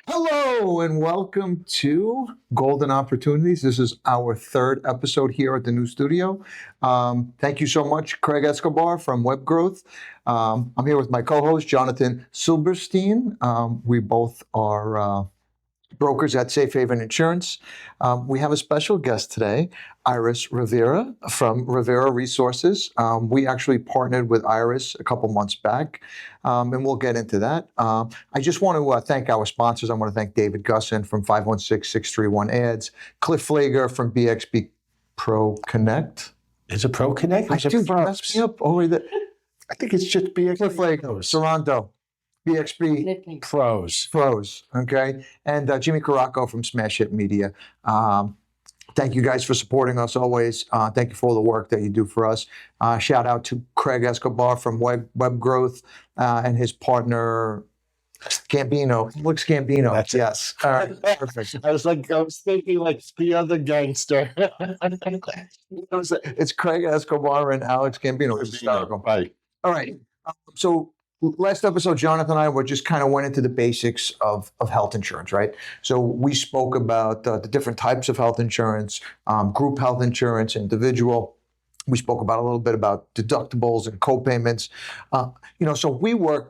Hello and welcome to Golden Opportunities. This is our third episode here at the new studio. Thank you so much, Craig Escobar from Web Growth. I'm here with my co-host, Jonathan Silberstein. We both are brokers at Safe Haven Insurance. We have a special guest today, Iris Rivera from Rivera Resources. We actually partnered with Iris a couple months back, and we'll get into that. I just want to thank our sponsors. I want to thank David Gussin from 516-631-ADS, Cliff Flager from BXB Pro Connect. Is it Pro Connect? Dude, you messed me up over the... I think it's just BXB. Cliff Flager, Toronto. BXB Pros, okay? And Jimmy Caraco from Smash Hit Media. Thank you guys for supporting us always. Thank you for all the work that you do for us. Shout out to Craig Escobar from Web Growth and his partner, Gambino. Looks Gambino. That's it. Yes. All right, perfect. I was thinking like the other gangster. It's Craig Escobar and Alex Gambino. It's hysterical. Right. All right. So last episode, Jonathan and I were just kind of went into the basics of health insurance, right? So we spoke about the different types of health insurance, group health insurance, individual. We spoke about a little bit about deductibles and co-payments. So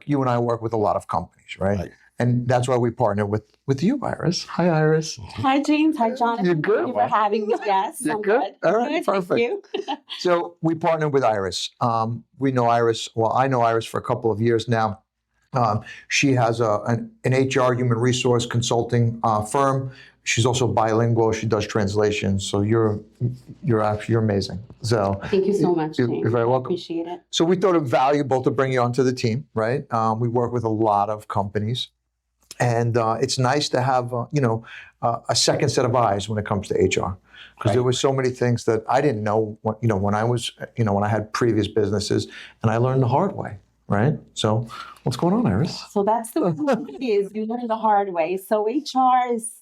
you and I work with a lot of companies, right? And that's why we partner with you, Iris. Hi, Iris. Hi, James. Hi, Jonathan. You're good. Thank you for having me. Yes, You're I'm good? All right, good. perfect. Thank you. So we partnered with Iris. We know Iris. Well, I know Iris for a couple of years now. She has an HR human resource consulting firm. She's also bilingual. She does translations. So you're amazing. So Thank you so much, James. You're very welcome. I appreciate it. So we thought it valuable to bring you onto the team, right? We work with a lot of companies, and it's nice to have a second set of eyes when it comes to HR, because there were so many things that I didn't know when I had previous businesses, and I learned the hard way, right? So what's going on, Iris? So that's the thing is you learn the hard way. So HR is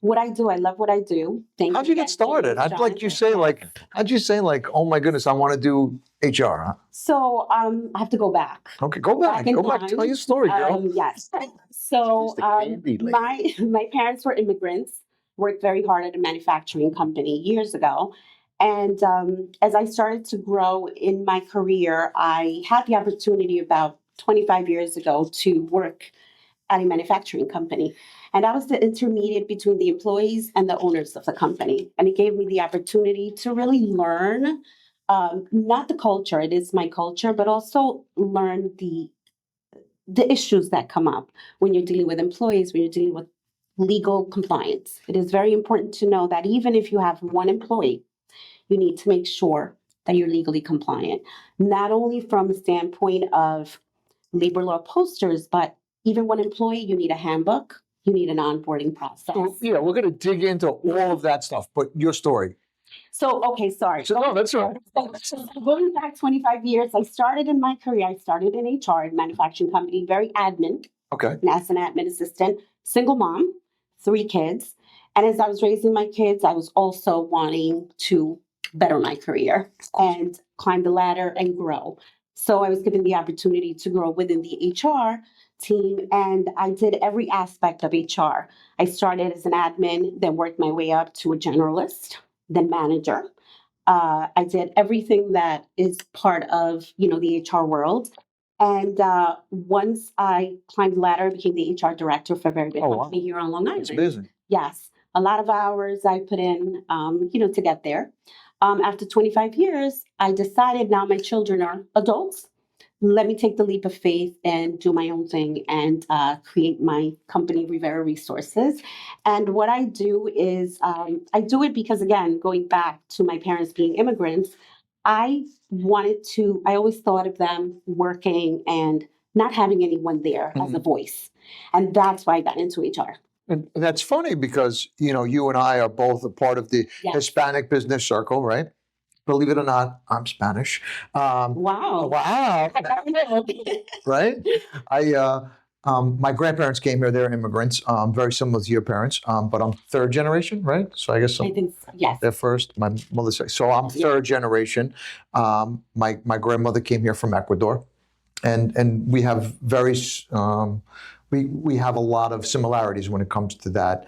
what I do. I love what I do. How'd you get started? How'd you say oh my goodness, I want to do HR? Huh? So I have to go back. Okay, go back. Tell your story, girl. Yes. So my parents were immigrants, worked very hard at a manufacturing company years ago. And as I started to grow in my career, I had the opportunity about 25 years ago to work at a manufacturing company. And I was the intermediate between the employees and the owners of the company. And it gave me the opportunity to really learn, not the culture, it is my culture, but also learn the issues that come up when you're dealing with employees, when you're dealing with legal compliance. It is very important to know that even if you have one employee, you need to make sure that you're legally compliant, not only from a standpoint of labor law posters, but even one employee, you need a handbook, you need an onboarding process. Yeah, we're going to dig into all of that stuff, but your story. So, okay, sorry. No, that's all right. So going back 25 years, I started in my career, I started in HR, in a manufacturing company, very admin. Okay. And as an admin assistant, single mom, 3 kids. And as I was raising my kids, I was also wanting to better my career and climb the ladder and grow. So I was given the opportunity to grow within the HR team, and I did every aspect of HR. I started as an admin, then worked my way up to a generalist, then manager. I did everything that is part of, the HR world. And once I climbed the ladder, I became the HR director for a very big company here on Long Island. It's amazing. Yes. A lot of hours I put in, to get there. After 25 years, I decided now my children are adults. Let me take the leap of faith and do my own thing and create my company, Rivera Resources. And what I do is I do it because, again, going back to my parents being immigrants, I always thought of them working and not having anyone there as a voice. And that's why I got into HR. And that's funny because, you and I are both a part of the Hispanic business circle, right? Believe it or not, I'm Spanish. Wow. Right? My grandparents came here. They're immigrants, very similar to your parents, but I'm third generation, right? So I guess I think so. Yes. They're first. My mother's second. So I'm third generation. My grandmother came here from Ecuador, and we have very we have a lot of similarities when it comes to that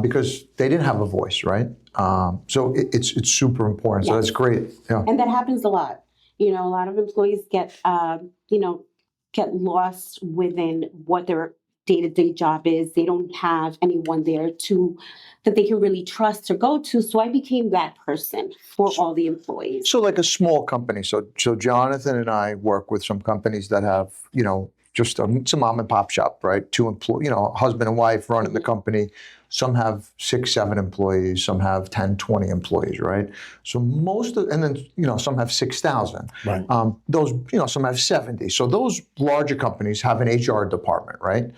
because they didn't have a voice, right? So it's super important. So Yes. that's great. Yeah. And that happens a lot. You know, a lot of employees get, get lost within what their day-to-day job is. They don't have anyone there that they can really trust or go to. So I became that person for all the employees. So like a small company. So Jonathan and I work with some companies that have, just it's a mom and pop shop, right? Two employees, husband and wife running the company. Some have 6, 7 employees. Some have 10, 20 employees, right? So and then, some have 6,000. Right. Those, some have 70. So those larger companies have an HR department, right?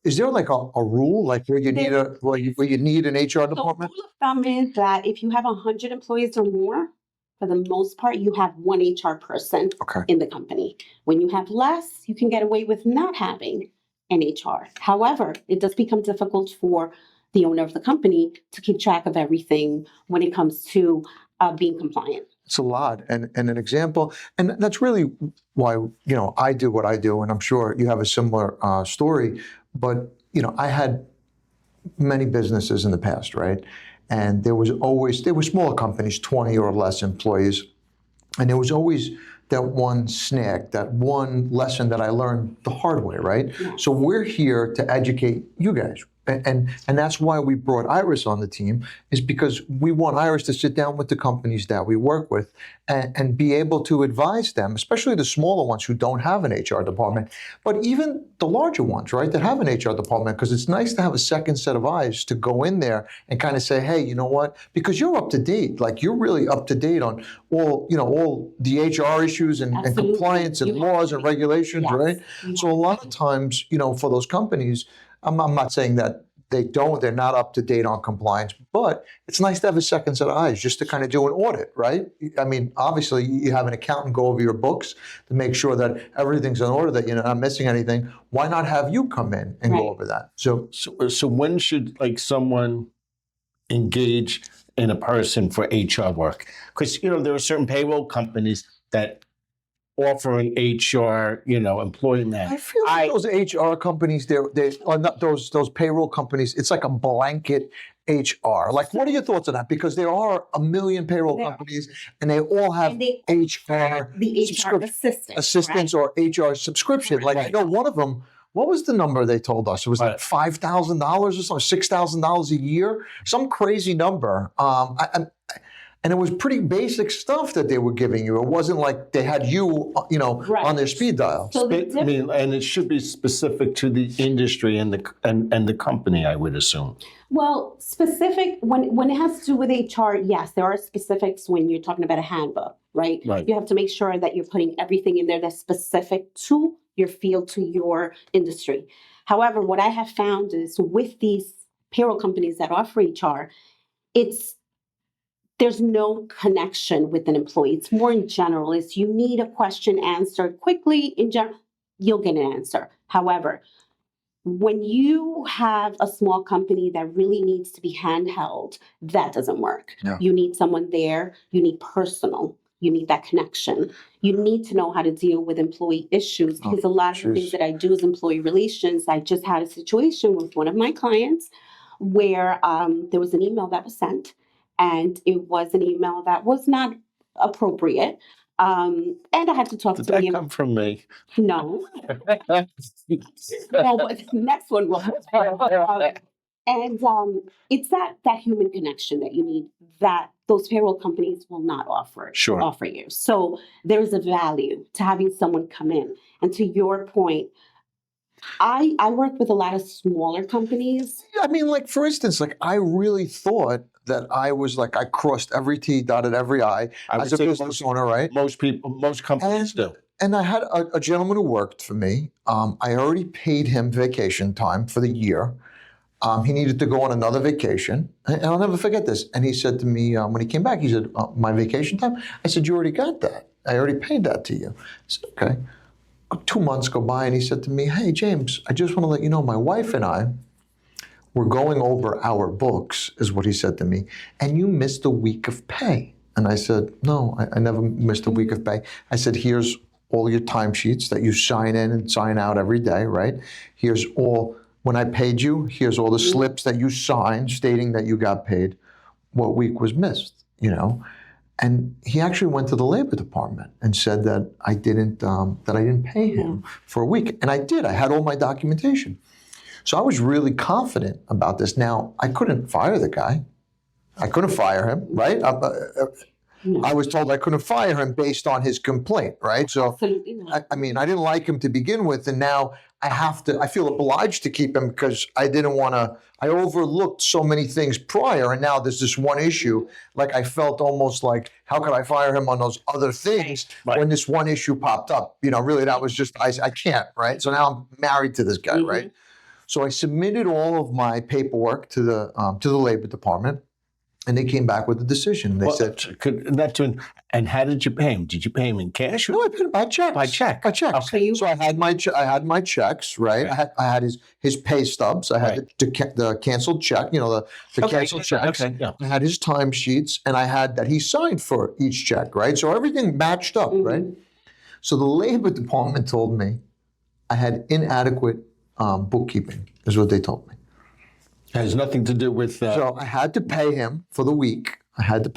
Is there like a rule, like where you need an HR department? The rule of thumb is that if you have 100 employees or more, for the most part, you have one HR person in the company. When you have less, you can get away with not having an HR. However, it does become difficult for the owner of the company to keep track of everything when it comes to being compliant. It's a lot. And an example, and that's really why, I do what I do, and I'm sure you have a similar story, but, I had many businesses in the past, right? And they were smaller companies, 20 or less employees. And there was always that one snag, that one lesson that I learned the hard way, right? Yeah. So we're here to educate you guys. And that's why we brought Iris on the team, is because we want Iris to sit down with the companies that we work with and be able to advise them, especially the smaller ones who don't have an HR department, but even the larger ones, right, that have an HR department, because it's nice to have a second set of eyes to go in there and kind of say, hey, you know what, because you're up to date, like you're really up to date on all the HR issues and compliance and laws and regulations, Yes. right? So a lot of times, for those companies, I'm not saying that they're not up to date on compliance, but it's nice to have a second set of eyes just to kind of do an audit, right? I mean, obviously you have an accountant go over your books to make sure that everything's in order, that you're not missing anything. Why not have you come in and go over that? So when should someone engage in a person for HR work? Because, there are certain payroll companies that offer an HR, employment. I feel like those HR companies, they are not those payroll companies. It's like a blanket HR. Like, what are your thoughts on that? Because there are a million payroll companies, and they all have HR, the HR assistants, or HR subscription. Like, I know one of them. What was the number they told us? It was like $5,000 or something, $6,000 a year, some crazy number. And it was pretty basic stuff that they were giving you. It wasn't like they had you, on their speed dial. So and it should be specific to the industry and the company, I would assume. Well, specific when it has to do with HR, yes, there are specifics when you're talking about a handbook, right? You have to make sure that you're putting everything in there that's specific to your field, to your industry. However, what I have found is with these payroll companies that offer HR, there's no connection with an employee. It's more in general. It's you need a question answered quickly. In general, you'll get an answer. However, when you have a small company that really needs to be handheld, that doesn't work. Yeah. You need someone there. You need personal. You need that connection. You need to know how to deal with employee issues, because a lot of the things that I do is employee relations. I just had a situation with one of my clients where there was an email that was sent, and it was an email that was not appropriate. And I had to talk to Did that come from me? No. Well, the next one will. And it's that human connection that you need, that those payroll companies will not offer you. So there's a value to having someone come in. And to your point, I work with a lot of smaller companies. I mean, like, for instance, like, I really thought that I was like, I crossed every T, dotted every I as a business owner, right? Most companies do. And I had a gentleman who worked for me. I already paid him vacation time for the year. He needed to go on another vacation. And I'll never forget this. And he said to me, when he came back, he said, my vacation time? I said, you already got that. I already paid that to you. I said, okay. 2 months go by, and he said to me, hey, James, I just want to let you know, my wife and I were going over our books, is what he said to me, and you missed a week of pay. And I said, no, I never missed a week of pay. I said, here's all your timesheets that you sign in and sign out every day, right? Here's all, when I paid you, here's all the slips that you signed stating that you got paid, what week was missed, you know? And he actually went to the labor department and said that I didn't pay him for a week. And I did, I had all my documentation. So I was really confident about this. Now, I couldn't fire the guy. I couldn't fire him, right? I was told I couldn't fire him based on his complaint, right? So, Absolutely not. I mean, I didn't like him to begin with, and now I feel obliged to keep him because I didn't want to, I overlooked so many things prior, and now there's this one issue. Like, I felt almost like, how could I fire him on those other things when this one issue popped up? You know, really, that was just, I can't, right? So now I'm married to this guy, right? So I submitted all of my paperwork to the labor department. And they came back with a decision. They said, and how did you pay him? Did you pay him in cash? "No, I paid him by checks. By check. By checks." Okay. So I had my checks, right? I had his pay stubs. I had the canceled check. You know, the canceled checks. Okay. Yeah. I had his timesheets, and I had that he signed for each check, right? So everything matched up, right? So the labor department told me I had inadequate bookkeeping. Is what they told me. Has nothing to do with. So I had to pay him for the week. And I had a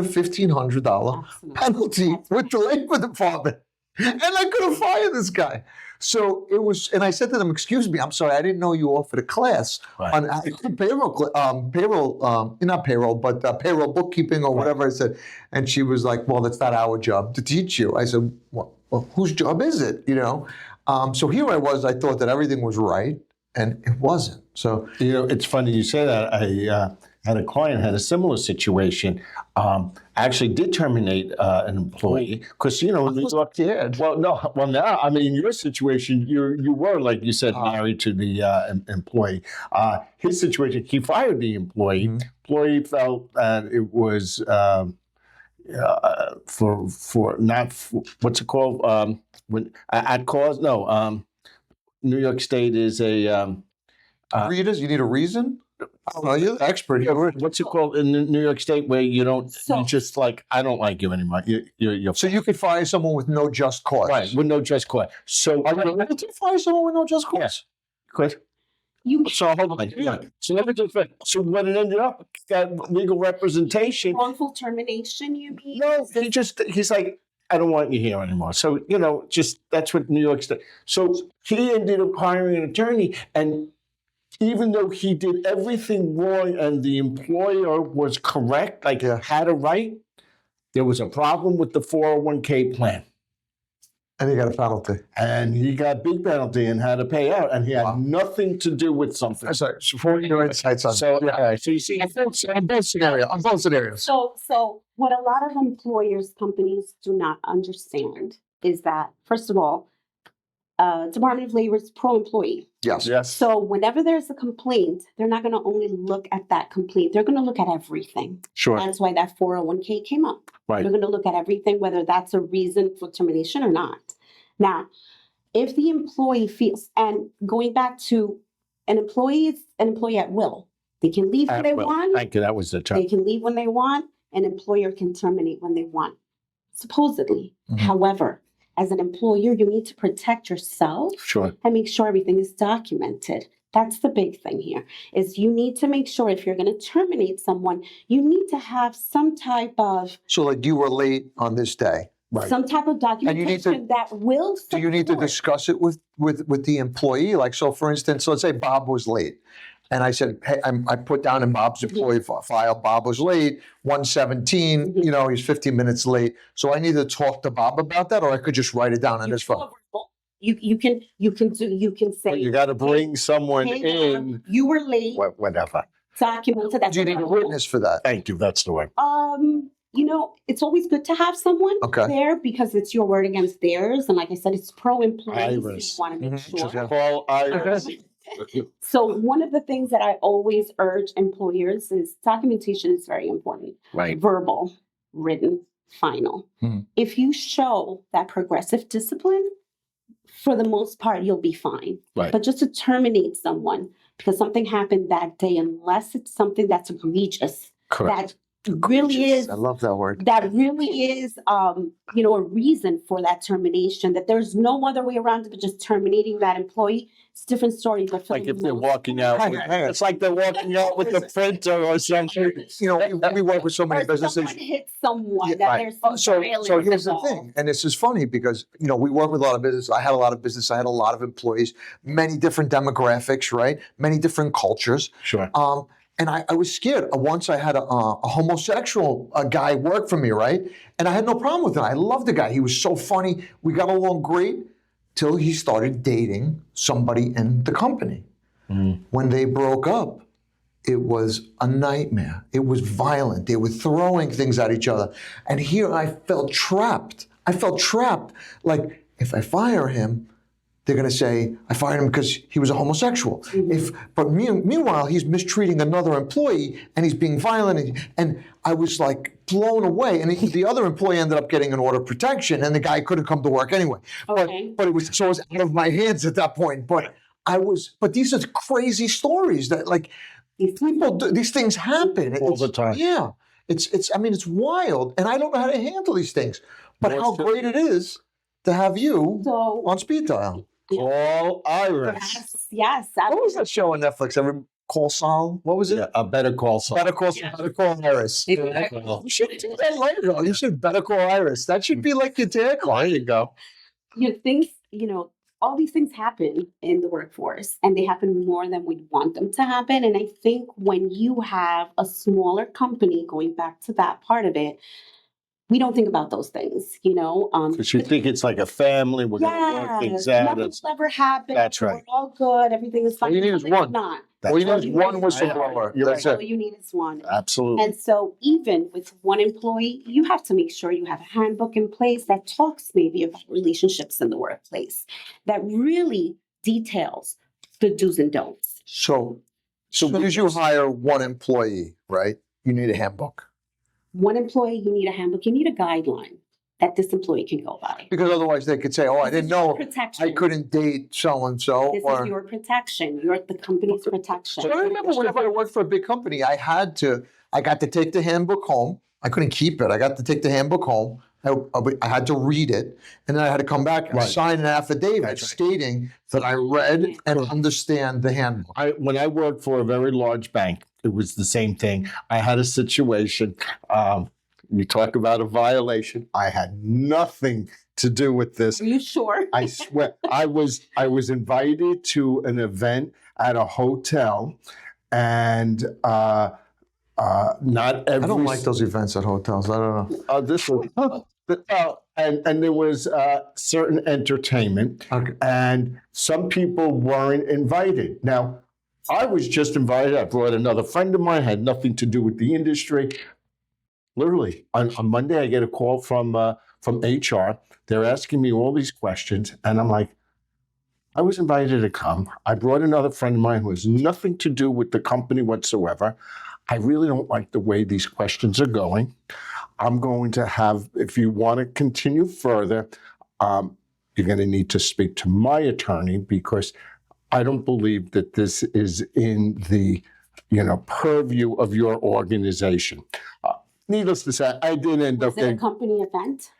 $1,500 penalty with the labor department, and I couldn't fire this guy. So it was, and I said to them, "Excuse me, I'm sorry, I didn't know you offered a class on payroll bookkeeping or whatever." I said, and she was like, "Well, that's not our job to teach you." I said, "Well, whose job is it?" You know. So here I was. I thought that everything was right. And it wasn't. So, you know, it's funny you say that. I had a client had a similar situation. Actually did terminate an employee because, you know, now, I mean, in your situation, you were, like you said, married to the employee. His situation, he fired the employee. Employee felt that it was what's it called? When at cause? No. New York State is a readers. You need a reason. I don't know. You're the expert. What's it called in New York State where you don't? You just like, I don't like you anymore. You're so you could fire someone with no just cause, right? With no just cause. So are you able to fire someone with no just cause? Yes. Good. So hold on. Yeah. So let me just. So when it ended up, got legal representation. Wrongful termination, you mean? No, he's like, I don't want you here anymore. So, you know, just that's what New York State. So he ended up hiring an attorney. And even though he did everything wrong and the employer was correct, like had a right, there was a problem with the 401k plan. And he got a penalty. And he got a big penalty and had to pay out. And he had nothing to do with something. Sorry, so for your insights on so you see, on both scenarios. So what a lot of employers, companies do not understand is that, first of all, Department of Labor is pro-employee. Yes. So whenever there's a complaint, they're not going to only look at that complaint. They're going to look at everything. Sure. That's why that 401k came up. Right. They're going to look at everything, whether that's a reason for termination or not. Now, if the employee feels, and going back to an employee is an employee at will. They can leave when they want. Thank you. That was the term. They can leave when they want. An employer can terminate when they want, supposedly. However, as an employer, you need to protect yourself and make sure everything is documented. That's the big thing here, is you need to make sure if you're going to terminate someone, you need to have some type of... So like you were late on this day. Right. Some type of documentation that will support. Do you need to discuss it with the employee? Like, so for instance, let's say Bob was late. And I said, hey, I put down in Bob's employee file, Bob was late, 1:17, you know, he's 15 minutes late. So I need to talk to Bob about that, or I could just write it down on his phone. You can say. But you got to bring someone in. You were late. Whatever. Documented. Do you need a witness for that? Thank you. That's the way. You know, it's always good to have someone there because it's your word against theirs. And like I said, it's pro-employee. Iris. So you want to make sure. Call Iris. So one of the things that I always urge employers is documentation is very important. Right. Verbal, written, final. If you show that progressive discipline, for the most part, you'll be fine. Right. But just to terminate someone because something happened that day, unless it's something that's egregious, that really is I love that word. that really is a reason for that termination, that there's no other way around it but just terminating that employee. It's a different story, but for Like the if they're most walking out, Hang with, on, hang on. it's like they're walking out with the printer or something. We work with so many or businesses. someone hits someone, Yeah, that right. there's some So violence here's the involved. thing, and this is funny because we work with a lot of business. I had a lot of business. I had a lot of employees, many different demographics, right? Many different cultures. Sure. And I was scared. Once I had a homosexual guy work for me, right? And I had no problem with it. I loved the guy. He was so funny. We got along great till he started dating somebody in the company. When they broke up, it was a nightmare. It was violent. They were throwing things at each other. And here I felt trapped. Like, if I fire him, they're going to say, I fired him because he was a homosexual. But meanwhile, he's mistreating another employee and he's being violent. And I was like blown away. And the other employee ended up getting an order of protection and the guy couldn't come to work anyway. Okay. But it was out of my hands at that point. But these are crazy stories that people do, these things happen. All the time. Yeah. It's wild. And I don't know how to handle these things. But how great it is to have you So on speed dial. All Iris. yes. What was that show on Netflix? Call Saul? What was it? Yeah, a Better Call Saul. Better Call Iris. Well, You should do that later. You should Better Call Iris. That should be like your tagline. There you go. Things, all these things happen in the workforce and they happen more than we'd want them to happen. And I think when you have a smaller company, going back to that part of it, we don't think about those things, because you think it's like a family, we're going to work things out. Nothing's ever happened. That's right. We're all good. Everything is fine. All you need is It's one. Not. All you need is That's one right. whistleblower. You're That's right. All it. you need is one. Absolutely. And so even with one employee, you have to make sure you have a handbook in place that talks maybe about relationships in the workplace, that really details the do's and don'ts. So as soon as you hire one employee, right, you need a handbook. One employee, you need a handbook, you need a guideline that this employee can go by. Because otherwise they could say, I This didn't is your know protection. I couldn't date so-and-so. This is your protection. You're the company's protection. So I remember whenever I worked for a big company, I got to take the handbook home. I couldn't keep it. I got to take the handbook home. I had to read it, and then I had to come back and Right. sign an affidavit That's right. stating that I read and understand the handbook. When I worked for a very large bank, it was the same thing. I had a situation. You talk about a violation. I had nothing to do with this. Are you sure? I swear, I was invited to an event at a hotel, and not every. I don't like those events at hotels. I don't know. This was, and there was certain entertainment, Okay. and some people weren't invited. Now, I was just invited. I brought another friend of mine. Had nothing to do with the industry. Literally, on Monday, I get a call from HR. They're asking me all these questions, and I'm like, I was invited to come. I brought another friend of mine who has nothing to do with the company whatsoever. I really don't like the way these questions are going. I'm going to have, if you want to continue further, you're going to need to speak to my attorney because I don't believe that this is in the purview of your organization. Needless to say, I did end up Was it a company event?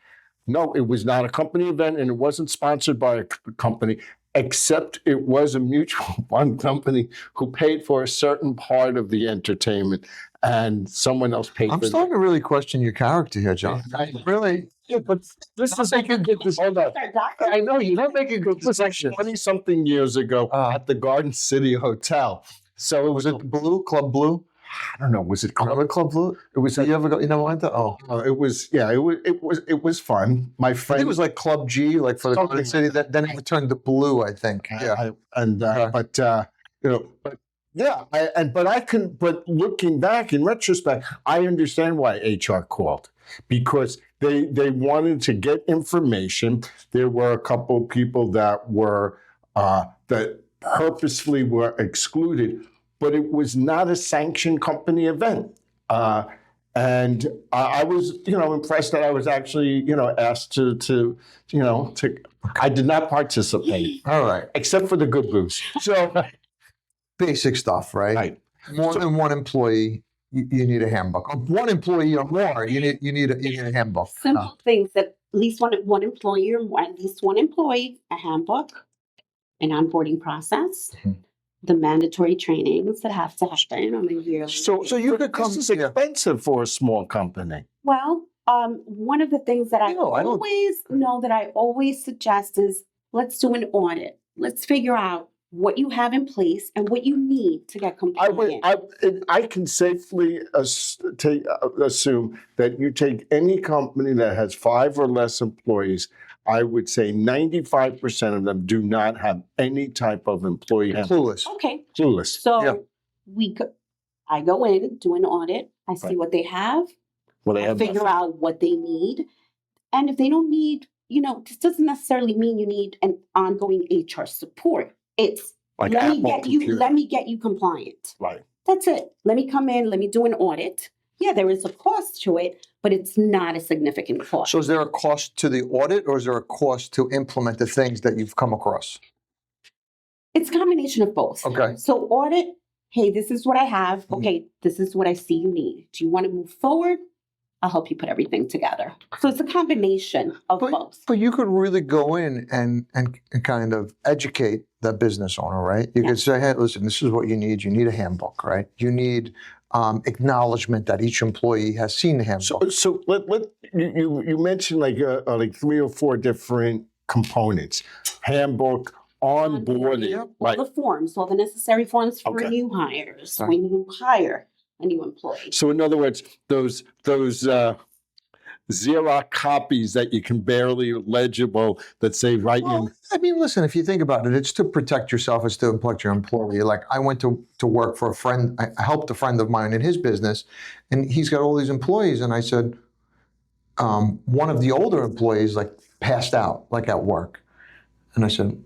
No, it was not a company event, and it wasn't sponsored by a company, except it was a mutual fund company who paid for a certain part of the entertainment, and someone else paid I'm for starting to really question your character here, John. I really. Yeah, but this is making good this. Hold on. I know you're not making good decisions. 20-something years ago at the Garden City Hotel. So it was a Blue Club Blue. I don't know. Was it Remember Club Blue? It was. You ever go? You never went there? Oh, It was. Yeah. It was fun. My I friend. think it was like Club G, like for the Something Garden City. Then it turned to blue, I think. Yeah. But yeah, but looking back in retrospect, I understand why HR called because they wanted to get information. There were a couple of people that were that purposefully were excluded, but it was not a sanctioned company event. And I was, impressed that I was actually, asked to. I did not participate, All right. except for the good booze. So basic stuff, right? Right. More than one employee, you need a handbook. Of one employee or more, you need a handbook. Simple things that at least one employer, at least one employee, a handbook, an onboarding process, Mhm. the mandatory trainings that have to happen on a yearly. So you could come. This is expensive for a small company. Well, one of the things that I No, I don't- always suggest is let's do an audit. Let's figure out what you have in place and what you need to get compliant. I can safely assume that you take any company that has 5 or less employees, I would say 95% of them do not have any type of employee handbook. Clueless. Okay, Clueless. so Yeah. I go in, do an audit, I see Right. what they have, Well, they I have figure out what they need, and if they don't need, this doesn't necessarily mean you need an ongoing HR support. It's like let me Apple get computer. you let me get you compliant. Right. That's it. Let me come in, let me do an audit. Yeah, there is a cost to it, but it's not a significant cost. So is there a cost to the audit, or is there a cost to implement the things that you've come across? It's a combination of both. Okay. So audit, hey, this is what I have. Mhm. Okay, this is what I see you need. Do you want to move forward? I'll help you put everything together. So it's a combination of both. But you could really go in and kind of educate the business owner, right? You could say, hey, listen, this is what you need. You need a handbook, right? You need acknowledgement that each employee has seen the handbook. So you mentioned like 3 or 4 different components: handbook, onboarding, All right? the forms, all the necessary forms for Okay. new hires, Right. when you hire a new employee. So in other words, those Xerox copies that you can barely legible that say right Well, in. I mean, listen, if you think about it, it's to protect yourself, it's to protect your employee. Like I went to work for a friend, I helped a friend of mine in his business, and he's got all these employees. And I said, one of the older employees like passed out like at work. And I said,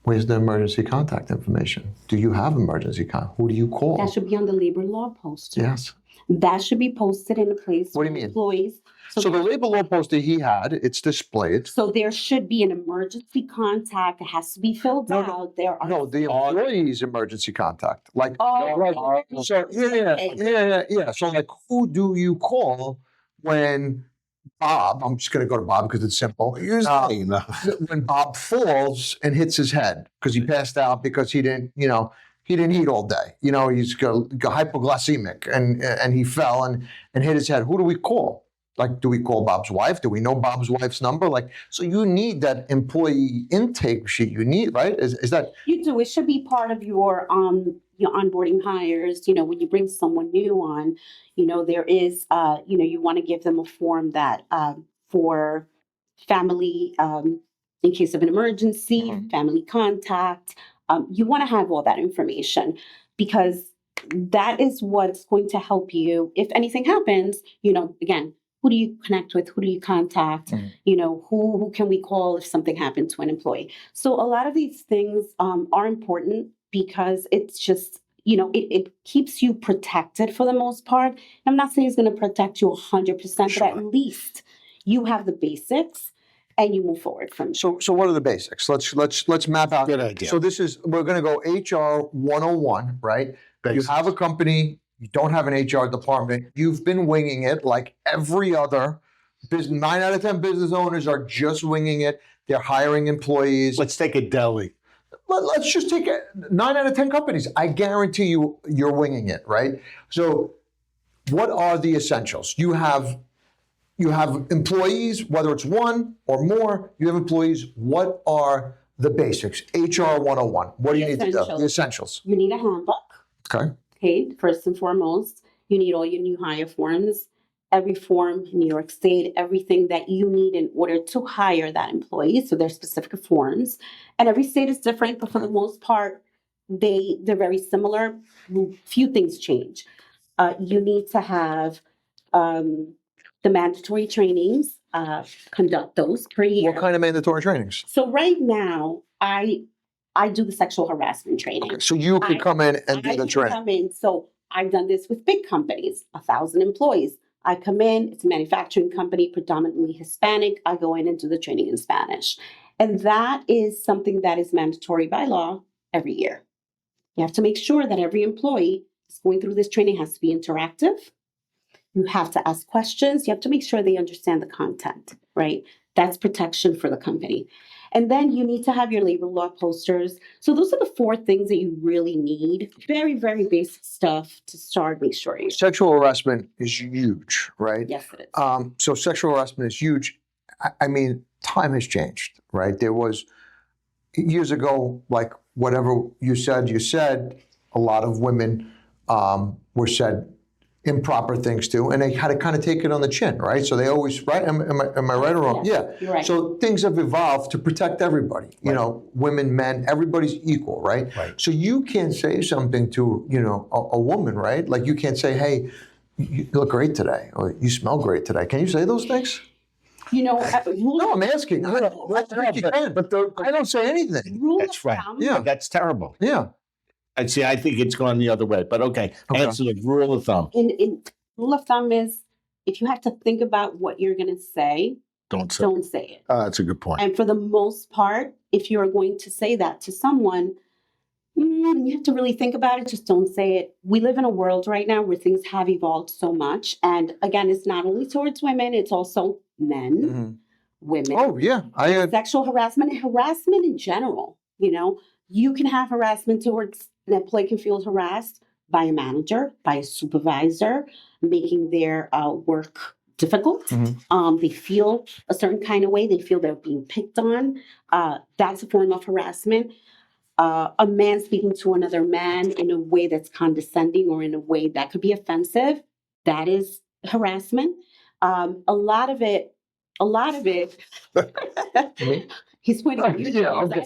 where's the emergency contact information? Do you have emergency contact? Who do you call? That should be on the labor law poster. Yes. That should be posted in a place What do you where mean? employees. So the labor law poster he had, it's displayed. So there should be an emergency contact. It has to be filled No, out. There are No, the employee's emergency contact. Like, Oh, so yeah. So like, who do you call when Bob? I'm just going to go to Bob because it's simple. Use name. When Bob falls and hits his head because he passed out because he didn't eat all day. He's got hypoglycemic and he fell and hit his head. Who do we call? Like, do we call Bob's wife? Do we know Bob's wife's number? Like, so you need that employee intake sheet. You need, right? Is that you do. It should be part of your onboarding hires. When you bring someone new on, there is you want to give them a form that for family in case of an emergency, Mhm. family contact. You want to have all that information because that is what's going to help you if anything happens. Again, who do you connect with? Who do you contact? Mhm. Who can we call if something happened to an employee? So a lot of these things are important because it's just, it keeps you protected for the most part. I'm not saying it's going to protect you 100%, Sure. but at least you have the basics and you move forward from there. so? What are the basics? Let's map out. Good idea. So we're going to go HR 101, right? Basics. You have a company. You don't have an HR department. You've been winging it like every other business. 9 out of 10 business owners are just winging it. They're hiring employees. Let's take a deli. Let's just take 9 out of 10 companies. I guarantee you're winging it, right? So what are the essentials? You have employees, whether it's one or more, you have employees. What are the basics? HR 101. What do you need to do? The essentials. You need a handbook. Okay. Okay, first and foremost, you need all your new hire forms, every form in New York State, everything that you need in order to hire that employee. So there's specific forms, and every state is different, but for the most part, they're very similar. Few things change. You need to have the mandatory trainings. Conduct those per year. What kind of mandatory trainings? So right now, I do the sexual harassment training. Okay, so you could come in and do I the can training. come in. So I've done this with big companies, 1,000 employees. I come in, it's a manufacturing company, predominantly Hispanic. I go in and do the training in Spanish. And that is something that is mandatory by law every year. You have to make sure that every employee going through this training has to be interactive. You have to ask questions. You have to make sure they understand the content, right? That's protection for the company. And then you need to have your labor law posters. So those are the 4 things that you really need. Very, very basic stuff to start. Make sure you. Sexual harassment is huge, right? Yes, it is. So sexual harassment is huge. I mean, time has changed, right? There was years ago, like whatever you said, a lot of women were said improper things to, and they had to kind of take it on the chin, right? So they always, right? Am I right or wrong? Yes, Yeah. you're right. So things have evolved to protect everybody, you know, women, men, everybody's equal, right? So you can't say something to, you know, a woman, right? Like you can't say, hey, you look great today, or you smell great today. Can you say those things? You know, No, I'm asking. I think you can, but I don't say anything. That's right. Yeah. That's terrible. Yeah. I see. I think it's gone the other way, but okay. Answer the rule of thumb. In rule of thumb is if you have to think about what you're going to say, Don't say. don't say it. That's a good point. And for the most part, if you're going to say that to someone, you have to really think about it. Just don't say it. We live in a world right now where things have evolved so much. And again, it's not only towards women, it's also men, women. Oh, yeah. I had Sexual harassment and harassment in general. You know, you can have harassment towards an employee can feel harassed by a manager, by a supervisor, making their work difficult. They feel a certain kind of way. They feel they're being picked on. That's a form of harassment. A man speaking to another man in a way that's condescending or in a way that could be offensive, that is harassment. A lot of it. He's pointing at you. Yeah, okay.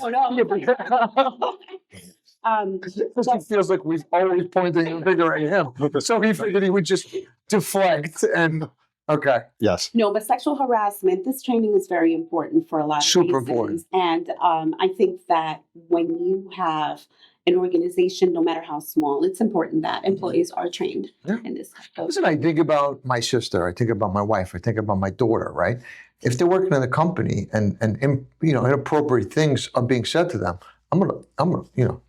It feels like we've always pointed and finger at him. So he figured he would just deflect and okay. Yes. No, but sexual harassment, this training is very important for a lot of Super reasons. important. And I think that when you have an organization, no matter how small, it's important that employees are trained in this. Listen, I think about my sister, I think about my wife, I think about my daughter, right? If they're working in a company and you know, inappropriate things are being said to them, I'm gonna you know,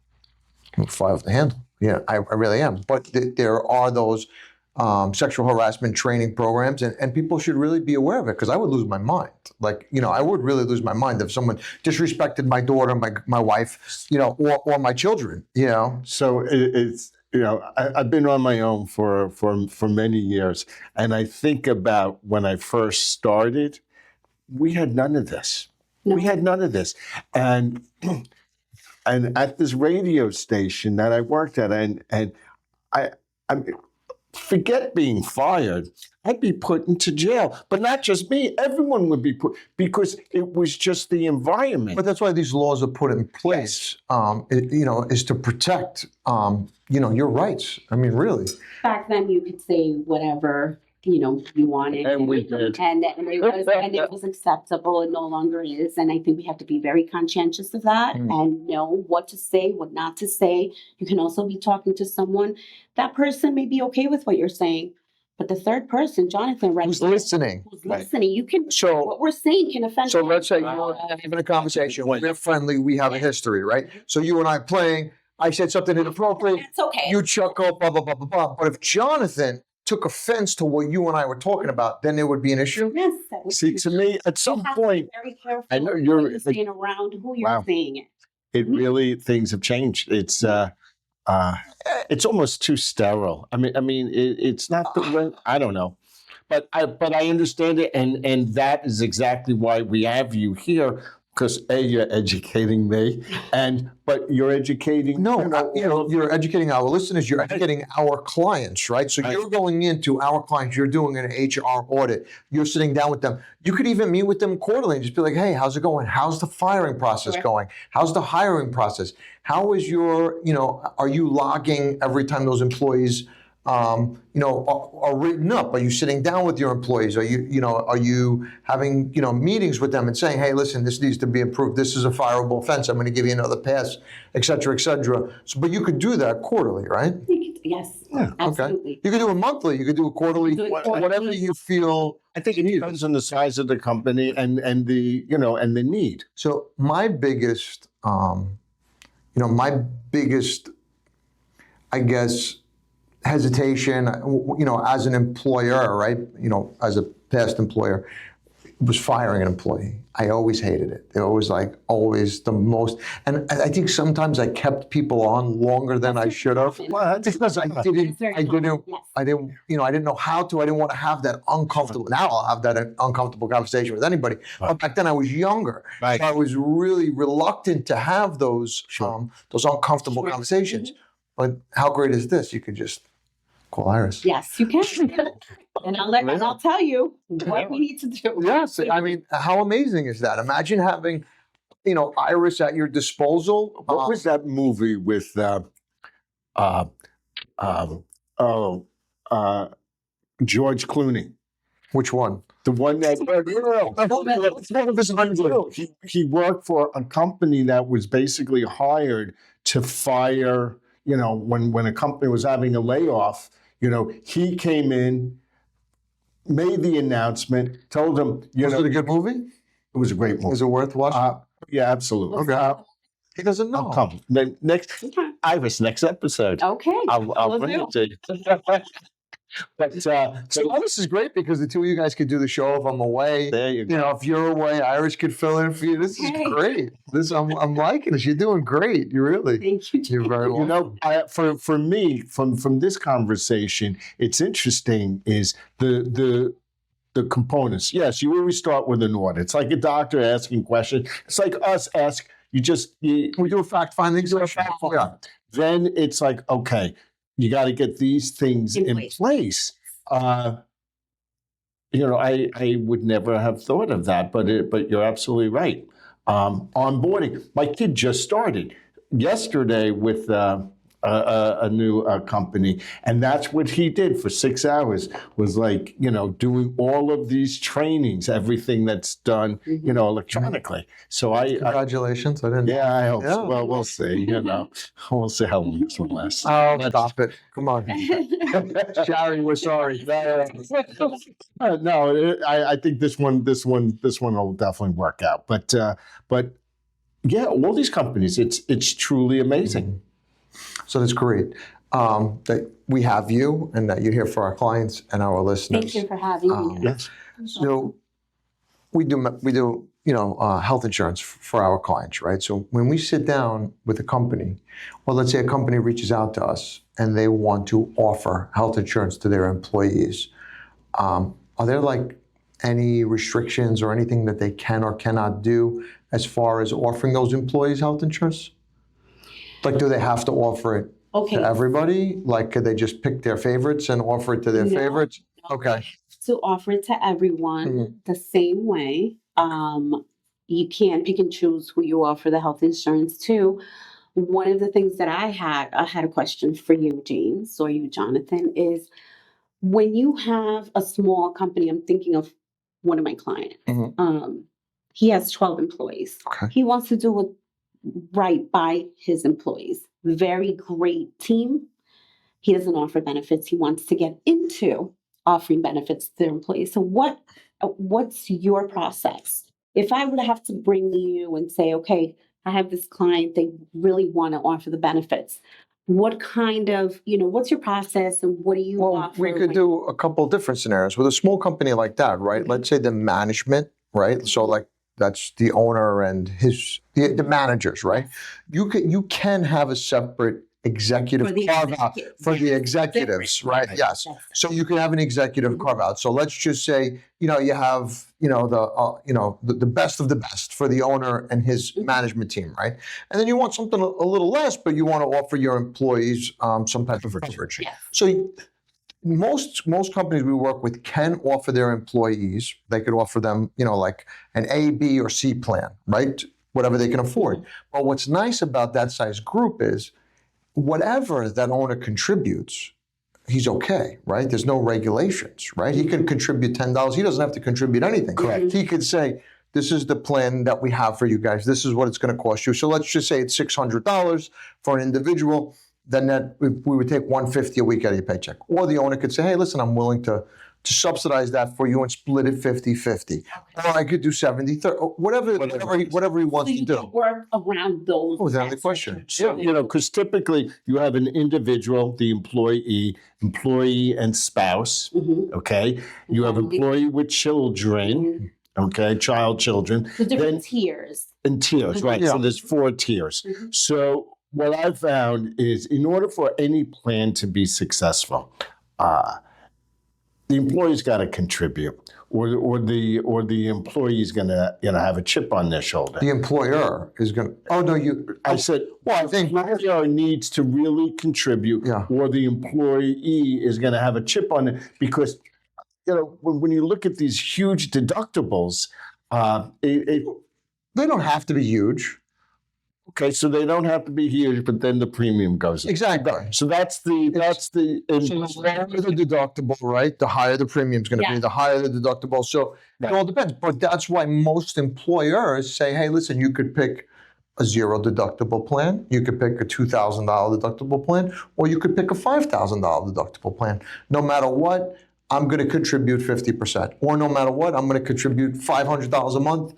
I'm gonna fly off the handle. Yeah, I really am. But there are those sexual harassment training programs, and people should really be aware of it, because I would lose my mind. Like, you know, I would really lose my mind if someone disrespected my daughter, my wife, you know, or my children, you know. So it's, you know, I've been on my own for many years, and I think about when I first started, we had none of this. No. We had none of this, and at this radio station that I worked at, and I forget being fired. I'd be put into jail, but not just me. Everyone would be put, because it was just the environment. But that's why these laws are put in place. You know, is to protect you know, your rights. I mean, really. Back then, you could say whatever, you know, you wanted. And we did. And it was acceptable. It no longer is. And I think we have to be very conscientious of that and know what to say, what not to say. You can also be talking to someone. That person may be okay with what you're saying, but the third person, Jonathan, right? Who's listening? Who's listening? You can. So- what we're saying can offend. So let's say them. you're having a conversation, we're friendly, we have a history, right? So you and I are playing, I said something inappropriate, It's okay. you chuckle, blah, blah, blah, blah, blah. But if Jonathan took offense to what you and I were talking about, then there would be an issue? Yes. that would See, be- to me, at you some have to be point, very careful. I know what you're saying around who you're Wow. saying it. it really, things have changed. It's almost too sterile. I mean, it's not the way, I don't know, but I understand it, and that is exactly why we have you here, because you're educating me, but you're educating. No, you know, you're educating our listeners, you're educating our clients, right? So you're going into our clients, you're doing an HR audit, you're sitting down with them. You could even meet with them quarterly and just be like, hey, how's it going? How's the firing process Correct. going? How's the hiring process? How is your, you know, are you logging every time those employees, you know, are written up? Are you sitting down with your employees? Are you having, you know, meetings with them and saying, hey, listen, this needs to be improved. This is a fireable offense. I'm going to give you another pass, et cetera, et cetera. So, but you could do that quarterly, right? Yes, Okay. absolutely. You could do it monthly. You could do it quarterly, Do it quarterly. whatever you feel. I think it depends on the size of the company and the, you know, and the need. So my biggest, I guess, hesitation, as an employer, right? As a past employer, was firing an employee. I always hated it. They always always the most. And I think sometimes I kept people on longer than I should have. Well, Because I didn't know how to. I didn't want to have that uncomfortable. Now I'll have that uncomfortable conversation with anybody. But back then I was younger, Right. so I was really reluctant to have those uncomfortable Sure. conversations. But how great is this? You could just call Iris. Yes, you can. And I'll tell you what we need to do. Yes, I mean, how amazing is that? Imagine having, Iris at your disposal. What was that movie with George Clooney? Which one? The one that he worked for a company that was basically hired to fire. When a company was having a layoff, he came in, made the announcement, told them, Was it a good movie? it was a great movie. Is it worth watching? Yeah, absolutely. Okay. He doesn't know. I'll come. Then next, Okay. Iris, next episode. Okay. I'll Will bring do. it to you. But So this is great because the two of you guys could do the show if I'm away. there you go. If you're away, Iris could fill in for you. This is Okay. great. I'm liking this. You're doing great. You really. Thank you. You're very welcome. For me, from this conversation, it's interesting is the components. Yes, you always start with an audit. It's like a doctor asking questions. It's like us ask. We do a fact finding session. Yeah. Then it's like, okay, you got to get these things In in place. I would never have thought of that, but you're absolutely right. Onboarding. My kid just started yesterday with a new company, and that's what he did for 6 hours. Was doing all of these trainings, everything that's done, electronically. So Congratulations. I didn't. yeah, I hope. Yeah. So. Well, we'll see. We'll see how long this one lasts. Oh, stop it. Come on. Sharon, we're sorry. No, I think this one will definitely work out. But yeah, all these companies, it's truly amazing. So that's great that we have you and that you're here for our clients and our listeners. Thank you for having me. Yes. So we do health insurance for our clients, right? So when we sit down with a company, or let's say a company reaches out to us and they want to offer health insurance to their employees, are there any restrictions or anything that they can or cannot do as far as offering those employees health insurance? Do they have to offer it Okay. to everybody? Could they just pick their favorites and offer it to their No. favorites? Okay. To offer it to everyone the same way. You can pick and choose who you offer the health insurance to. One of the things that I had a question for you, James, or you, Jonathan, is when you have a small company, I'm thinking of one of my clients. He has 12 employees. Okay. He wants to do it right by his employees. Very great team. He doesn't offer benefits. He wants to get into offering benefits to their employees. So what's your process? If I would have to bring you and say, okay, I have this client, they really want to offer the benefits. What kind of, what's your process and what do you offer? We could do a couple different scenarios. With a small company like that, right? Let's say the management, right? So that's the owner and the managers, right? You can have a separate executive For the carve out executives. for the executives, right? Yes. So you can have an executive carve out. So let's just say, you have, the best of the best for the owner and his management team, right? And then you want something a little less, but you want to offer your employees some type of coverage. Yes. So most companies we work with can offer their employees, they could offer them, an A, B, or C plan, right? Whatever they can afford. But what's nice about that size group is whatever that owner contributes, he's okay, right? There's no regulations, right? He can contribute $10. He doesn't have to contribute anything. Correct. He could say, this is the plan that we have for you guys. This is what it's going to cost you. So let's just say it's $600 for an individual. Then we would take $150 a week out of your paycheck. Or the owner could say, hey, listen, I'm willing to to subsidize that for you and split it 50-50. Or I could do 70-30, or whatever he wants So to you do. can work around those. Without any question. So, because typically you have an individual, the employee and spouse, Mhm. okay? You have Okay. employee with children, okay, children. The different Then tiers. in tiers, right? Yeah. So there's 4 tiers. Mhm. So what I've found is in order for any plan to be successful, the employee's got to contribute, or the employee's going to have a chip on their shoulder. The employer is going to, I said, well, I think, the employer needs to really contribute, Yeah. or the employee is going to have a chip on it, because when you look at these huge deductibles, they don't have to be huge. okay, so they don't have to be huge, but then the premium goes up. Exactly. So that's the So the lower the deductible, right, the higher the premium's going to be, Yeah. the higher the deductible. So it all depends. But that's why most employers say, hey, listen, you could pick a zero deductible plan, you could pick a $2,000 deductible plan, or you could pick a $5,000 deductible plan. No matter what, I'm going to contribute 50%. Or no matter what, I'm going to contribute $500 a month.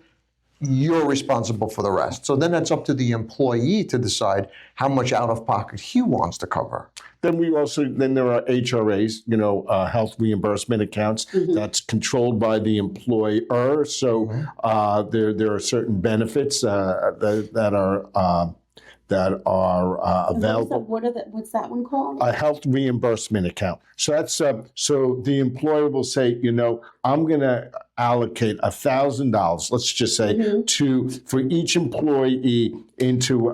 You're responsible for the rest. So then that's up to the employee to decide how much out of pocket he wants to cover. Then there are HRAs, health reimbursement accounts. That's controlled by the employer. So there are certain benefits that are available. What's that one called? A health reimbursement account. So that's so the employer will say, I'm going to allocate $1,000. Let's just say for each employee into.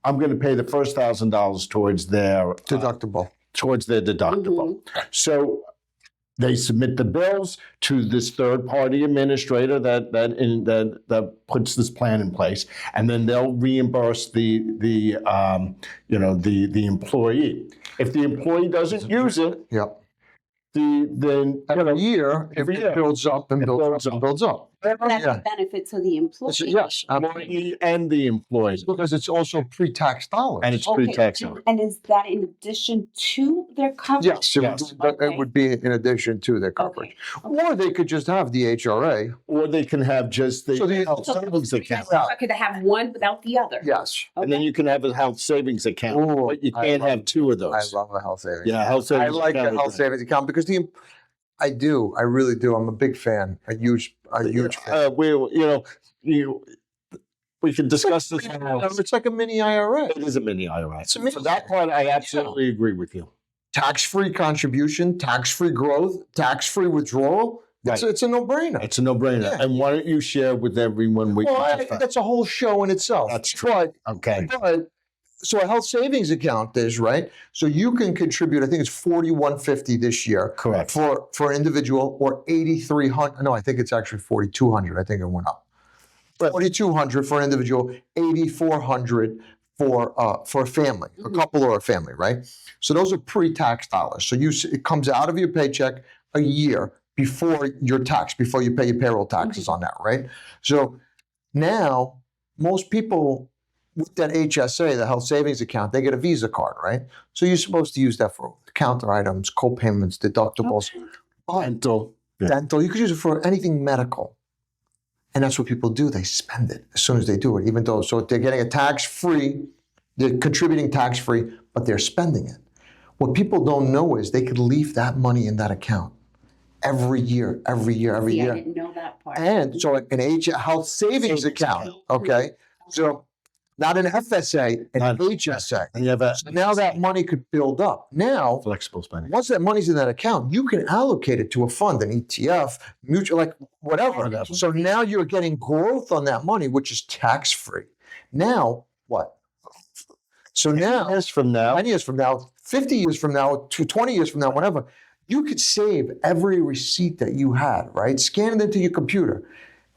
I'm going to pay the first $1,000 towards their Deductible. deductible. So they submit the bills to this third-party administrator that puts this plan in place, and then they'll reimburse the employee. If the employee doesn't use it, Yep. then Every year, every it year. builds up and builds up and builds up. That's Yeah. a benefit to the employee. Yes, absolutely. employee and the employee, Because it's also pre-tax dollars. and it's Okay. pre-tax. And is that in addition to their coverage? Yes, Yes. it would be in addition to their coverage. Or they could just have the HRA. Or they can have just the So the- health savings account. Yeah. Could have one without the other? Yes. And then you can have a health savings account, Ooh, but you I can't love- have 2 of those. I love a health savings. Yeah, health I savings like the account health is great. savings account because I really do. I'm a big fan, a huge fan. We can discuss this. It's like a mini IRA. It is a mini IRA. It's a mini- For that part, I absolutely agree with you. Tax-free contribution, tax-free growth, tax-free withdrawal. Right. It's a no-brainer. It's a no-brainer. Yeah. And why don't you share with everyone what Well, you just found? that's a whole show in itself. That's true. Okay. But so a health savings account is right. So you can contribute. I think it's $4,150 this year Correct. for an individual, or $8,300. No, I think it's actually $4,200. I think it went up. Right. $4,200 for an individual, $8,400 for a family, a couple or a family, right? So those are pre-tax dollars. So it comes out of your paycheck a year before your tax, before you pay your payroll taxes on that, right? So now most people with that HSA, the health savings account, they get a Visa card, right? So you're supposed to use that for counter items, co-payments, deductibles, Dental. Yeah. dental. You could use it for anything medical. And that's what people do. They spend it as soon as they do it, even though, so they're getting a tax-free, they're contributing tax-free, but they're spending it. What people don't know is they could leave that money in that account every year. See, I didn't know that part. And so an health savings account, okay? So not an FSA, an Not- HSA. And you have a So now that money could build up. Now, flexible spending. once that money's in that account, you can allocate it to a fund, an ETF, mutual, like whatever. Whatever. So now you're getting growth on that money, which is tax-free. Now, what? So now, Years from now, 10 years from now, 50 years from now, 20 years from now, whatever, you could save every receipt that you had, right? Scan it into your computer.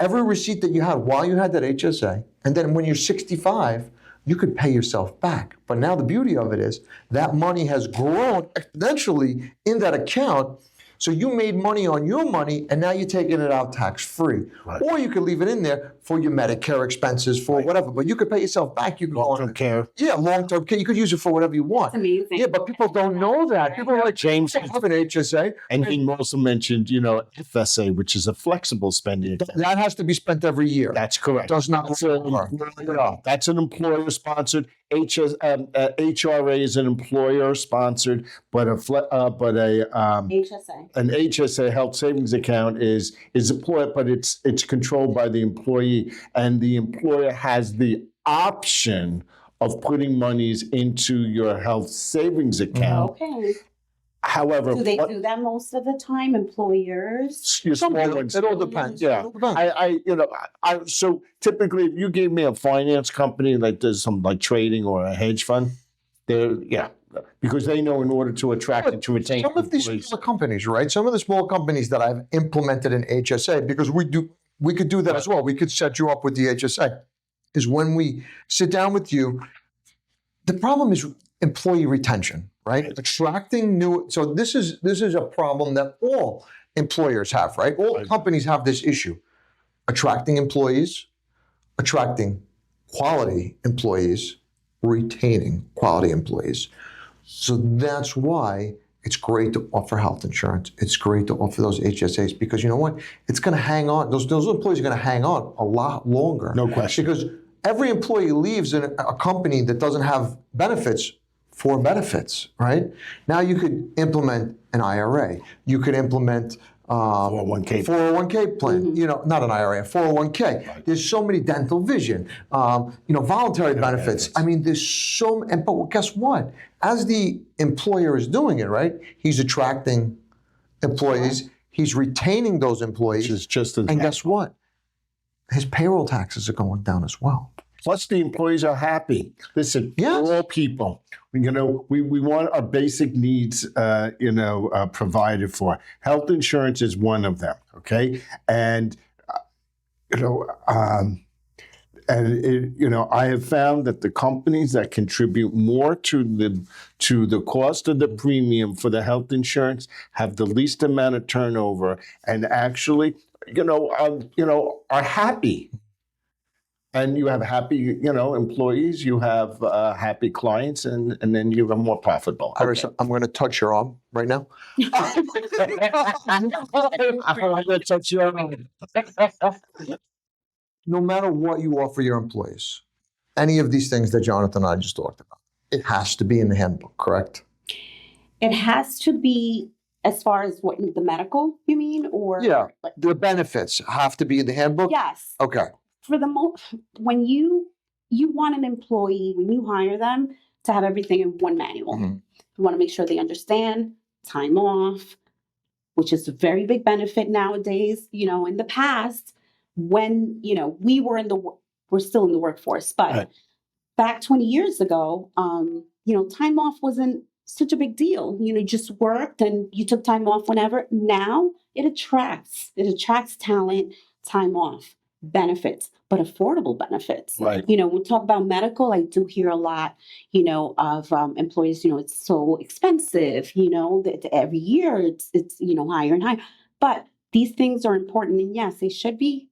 Every receipt that you had while you had that HSA, and then when you're 65, you could pay yourself back. But now the beauty of it is that money has grown exponentially in that account So you made money on your money, and now you're taking it out tax-free. Right. Or you could leave it in there for your Medicare expenses, for whatever. But you could pay yourself back. You could go Long-term on. care. Yeah, long-term care. You could use it for whatever you want. That's amazing. Yeah, but people don't know that. People are like, James, I have an HSA. and he also mentioned, FSA, which is a flexible spending account. That has to be spent every year. That's correct. Does not That's require. that's an employer-sponsored. HRA is an employer-sponsored, but HSA. an HSA health savings account is employer, but it's controlled by the employee, and the employer has the option of putting monies into your health savings account. Okay. However, Do they do that most of the time, employers? your Some small do. ones, It all depends. yeah. It all depends. So typically, if you gave me a finance company that does some like trading or a hedge fund, because they know in order to attract and to retain Some of these employees. smaller companies, right? Some of the small companies that I've implemented in HSA, because we could do that as well. We could set you up with the HSA. Is when we sit down with you. The problem is employee retention, right? Attracting new. So this is a problem that all employers have, right? All companies have this issue: attracting employees, attracting quality employees, retaining quality employees. So that's why it's great to offer health insurance. It's great to offer those HSAs because you know what? It's going to hang on. Those employees are going to hang on a lot longer. No question. Because every employee leaves in a company that doesn't have benefits for benefits, right? Now you could implement an IRA. You could implement 401k plan. Not an IRA, a 401k. Right. There's so many dental vision, voluntary benefits. I mean, there's so. But guess what? As the employer is doing it, right? He's attracting employees. He's retaining those employees. Which is just and guess what? His payroll taxes are going down as well. Plus, the employees are happy. Listen, we're all people. We want our basic needs, provided for. Health insurance is one of them. Okay, and I have found that the companies that contribute more to the cost of the premium for the health insurance have the least amount of turnover, and actually, are happy. And you have happy, employees. You have happy clients, and then you have more profitable. Iris, I'm going to touch your arm right now. I'm going to touch your arm. No matter what you offer your employees, any of these things that Jonathan and I just talked about, it has to be in the handbook, correct? It has to be as far as what the medical, you mean, or the benefits have to be in the handbook. Yes. Okay. For the when you want an employee, when you hire them, to have everything in one manual. Mm-hmm. You want to make sure they understand time off, which is a very big benefit nowadays. In the past, when we're still in the workforce, but back 20 years ago, time off wasn't such a big deal. You just worked and you took time off whenever. Now it attracts talent, time off, benefits, but affordable benefits. Right. When we talk about medical, I do hear a lot, of employees, it's so expensive, that every year it's higher and higher. But these things are important. And yes, they should be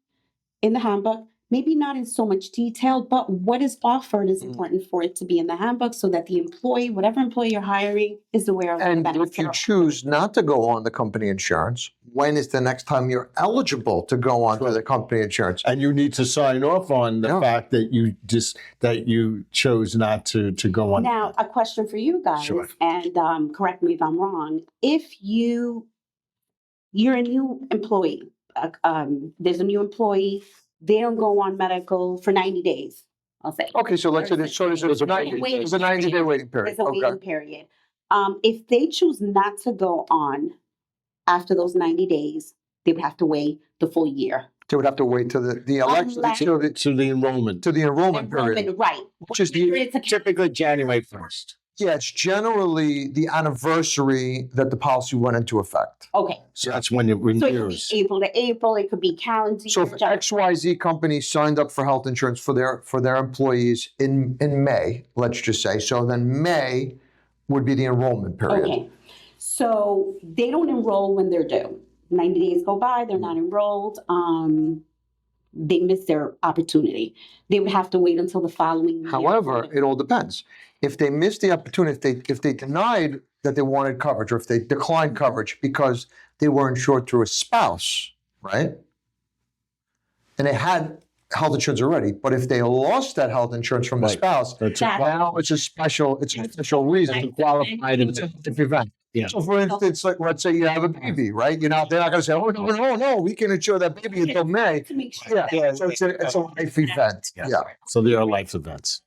in the handbook. Maybe not in so much detail, but what is offered is important for it to be in the handbook so that the employee, whatever employee you're hiring, is aware of the And benefits. if you choose not to go on the company insurance, when is the next time you're eligible to go on to the company insurance? And you need to sign off on the fact that you chose not to go on. Now, a question for you guys, Sure. and correct me if I'm wrong. If you're a new employee, there's a new employee, they don't go on medical for 90 days, I'll say. Okay, so let's say there's a 90-day waiting period. There's a waiting period. If they choose not to go on after those 90 days, they would have to wait the full year. They would have to wait till the election, To the enrollment. to the enrollment period. Right. Which is Typically January 1st. Yeah, it's generally the anniversary that the policy went into effect. Okay. So that's when it So it could renews. be April to April, it could be calendar year. So if XYZ company signed up for health insurance for their employees in May, let's just say, so then May would be the enrollment period. Okay. So they don't enroll when they're due. 90 days go by, they're not enrolled. They miss their opportunity. They would have to wait until the following year. However, it all depends. If they missed the opportunity, if they denied that they wanted coverage, or if they declined coverage because they were insured through a spouse, right? And they had health insurance already, but if they lost that health insurance from the Right. spouse, That's That- now it's a special reason to qualify to the event. Yeah. So for instance, like let's say you have a baby, right? They're not going to say, oh no, we can insure that baby until May. To make sure Yeah, that so it's a life event. Yeah. Yeah. So there are life events.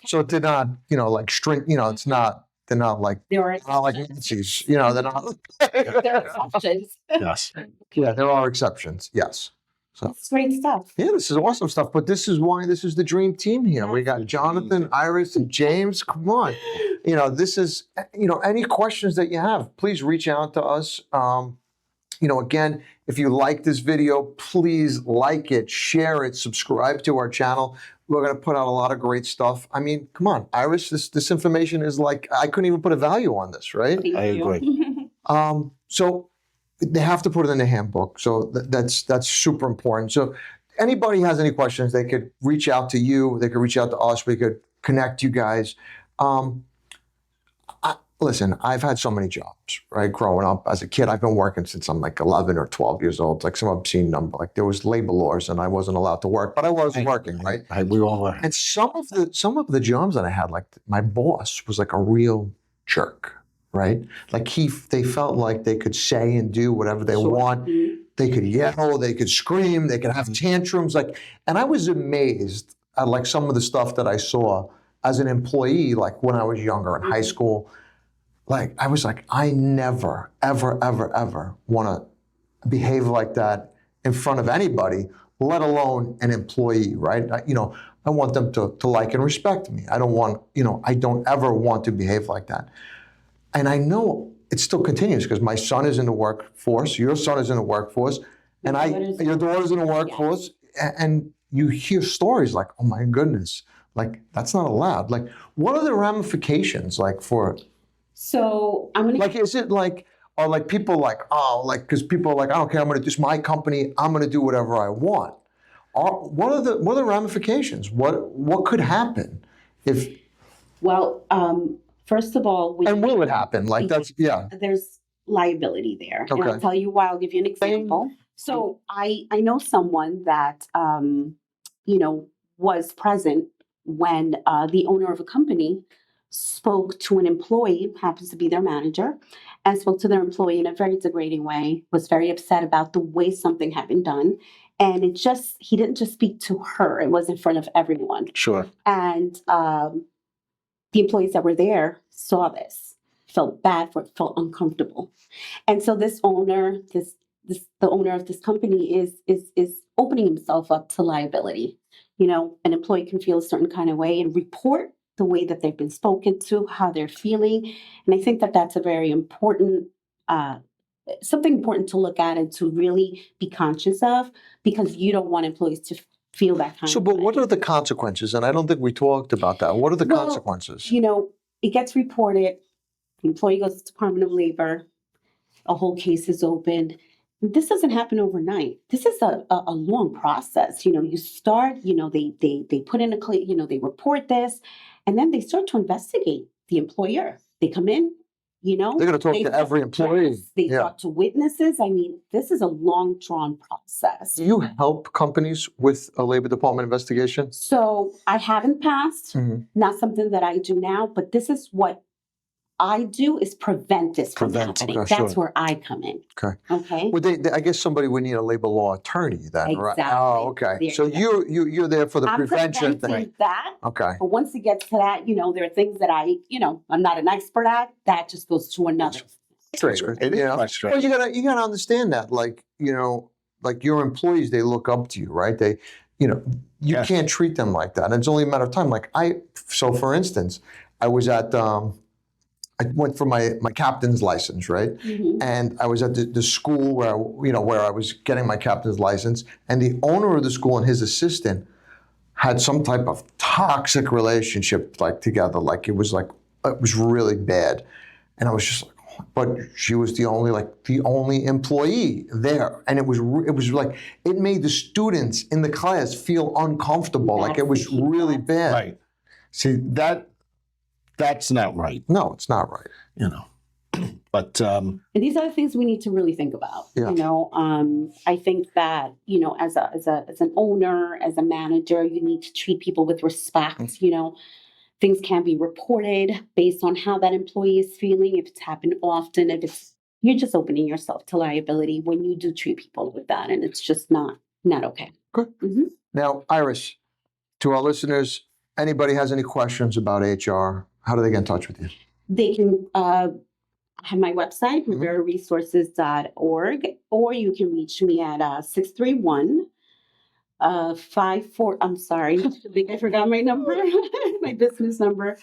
So they're not, like string, it's not, they're not like, there are not like Nazis, they're not. there are exceptions. Yes. Yeah, there are exceptions. Yes. So It's great stuff. yeah, this is awesome stuff. But this is why this is the dream team here. We got Jonathan, Iris, and James. Come on, this is any questions that you have, please reach out to us. Again, if you like this video, please like it, share it, subscribe to our channel. We're going to put out a lot of great stuff. I mean, come on, Iris, this information is like, I couldn't even put a value on this, right? Thank I you. agree. So they have to put it in the handbook. So that's super important. So anybody has any questions, they could reach out to you. They could reach out to us. We could connect you guys. Listen, I've had so many jobs, right? Growing up as a kid, I've been working since I'm like 11 or 12 years old. It's like some obscene number. Like there was labor laws and I wasn't allowed to work, but I was working, right? We all are. And some of the jobs that I had, like my boss was like a real jerk, right? Like they felt like they could say and do whatever they want. They could yell, they could scream, they could have tantrums. And I was amazed at like some of the stuff that I saw as an employee, like when I was younger in high school. Like I was like, I never, ever, ever, ever want to behave like that in front of anybody, let alone an employee, right? I want them to like and respect me. I don't ever want to behave like that. And I know it still continues because my son is in the workforce, your son is in the workforce, and your daughter's in the workforce, and you hear stories like, oh my goodness, like that's not allowed. Like, what are the ramifications like for? So I'm gonna Is it like, or like people like, because people are like, I don't care, this is my company, I'm gonna do whatever I want. What are the ramifications? What could happen if? Well, first of all, And will it happen? Like that's there's liability there. And Okay. I'll tell you why. I'll give you an example. So I know someone that was present when the owner of a company spoke to an employee, happens to be their manager, and spoke to their employee in a very degrading way, was very upset about the way something had been done. And he didn't just speak to her, it was in front of everyone. Sure. And the employees that were there saw this, felt bad for it, felt uncomfortable. And so this owner, the owner of this company is opening himself up to liability. An employee can feel a certain kind of way and report the way that they've been spoken to, how they're feeling. And I think that that's a very important, something important to look at and to really be conscious of, because you don't want employees to feel that kind So, of but way. what are the consequences? And I don't think we talked about that. What are the Well, consequences? It gets reported, the employee goes to the Department of Labor, a whole case is opened. This doesn't happen overnight. This is a long process. You start, they put in they report this, and then they start to investigate the employer. They come in, They're going to talk to every employee. They Yeah. talk to witnesses. I mean, this is a long drawn process. Do you help companies with a Labor Department investigation? So I haven't passed, Mhm. not something that I do now, but this is what I do is prevent this from Prevent, happening. okay, That's sure. where I come in. Okay. Okay. Well, I guess somebody would need a labor law attorney then, right? Exactly. Oh, okay. There So you you're there for the I'm prevention preventing thing. that. Okay. But once it gets to that, there are things that I'm not an expert at. That just goes to another. Frustrating, It is you know? frustrating. Well, you gotta understand that, like your employees, they look up to you, right? You Yes. can't treat them like that. And it's only a matter of time. So for instance, I was at, I went for my captain's license, right? Mhm. And I was at the school where I was getting my captain's license, and the owner of the school and his assistant had some type of toxic relationship, like together. Like it was really bad. And I was just like, but she was the only employee there, and it was like it made the students in the class feel uncomfortable. Like it was really bad. Right. See, that's not right, No, it's not right. you know. But And these are the things we need to really think about. Yeah. You know, I think that, you know, as an owner, as a manager, you need to treat people with respect. You know, things can be reported based on how that employee is feeling. If it's happened often, you're just opening yourself to liability when you do treat people with that, and it's just not okay. Good. Mm-hmm. Now, Iris, to our listeners, anybody has any questions about HR, how do they get in touch with you? They can have my website, riveraresources.org, or you can reach me at 631 54. I'm sorry, I think I forgot my number, my business number.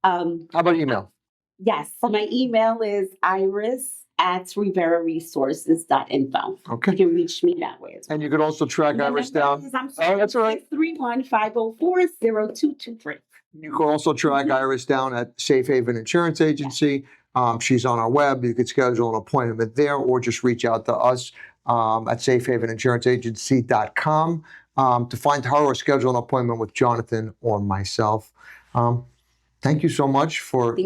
How about email? Yes, my email is iris@riveraresources.info. Okay. You can reach me that way as well. And you could also track Iris down. I'm sorry, that's all right. 631-504-0223. You can also track Iris down at Safe Haven Insurance Agency. She's on our web. You could schedule an appointment there or just reach out to us at safehaveninsuranceagency.com to find her or schedule an appointment with Jonathan or myself. Thank you so much for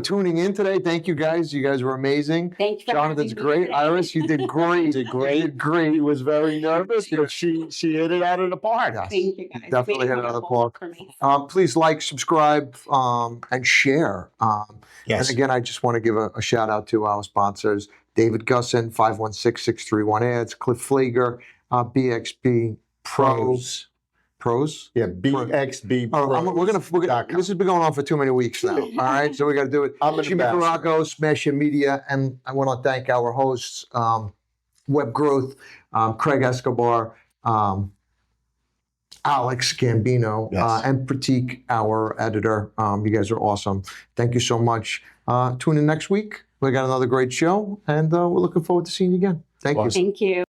tuning in today. Thank you guys. You guys were amazing. Thank you. Jonathan's great. Iris, you did great. you did great. You did great. He was very nervous, but she hit it out of the park. Yes. Thank you guys. Definitely Made hit it out of the wonderful park. for me. Please like, subscribe, and share. Yes. And again, I just want to give a shout out to our sponsors, David Gussin, 516-631-ADS, Cliff Flager, BXB Pros. Pros? Yeah, BXB. This has been going on for too many weeks now. All right, so we got to do it. Jimmy Caracco, Smash Media, and I want to thank our hosts, Web Growth, Craig Escobar, Alex Gambino, Yes. and Pratik, our editor. You guys are awesome. Thank you so much. Tune in next week. We got another great show, and we're looking forward to seeing you again. Thank you. Thank you.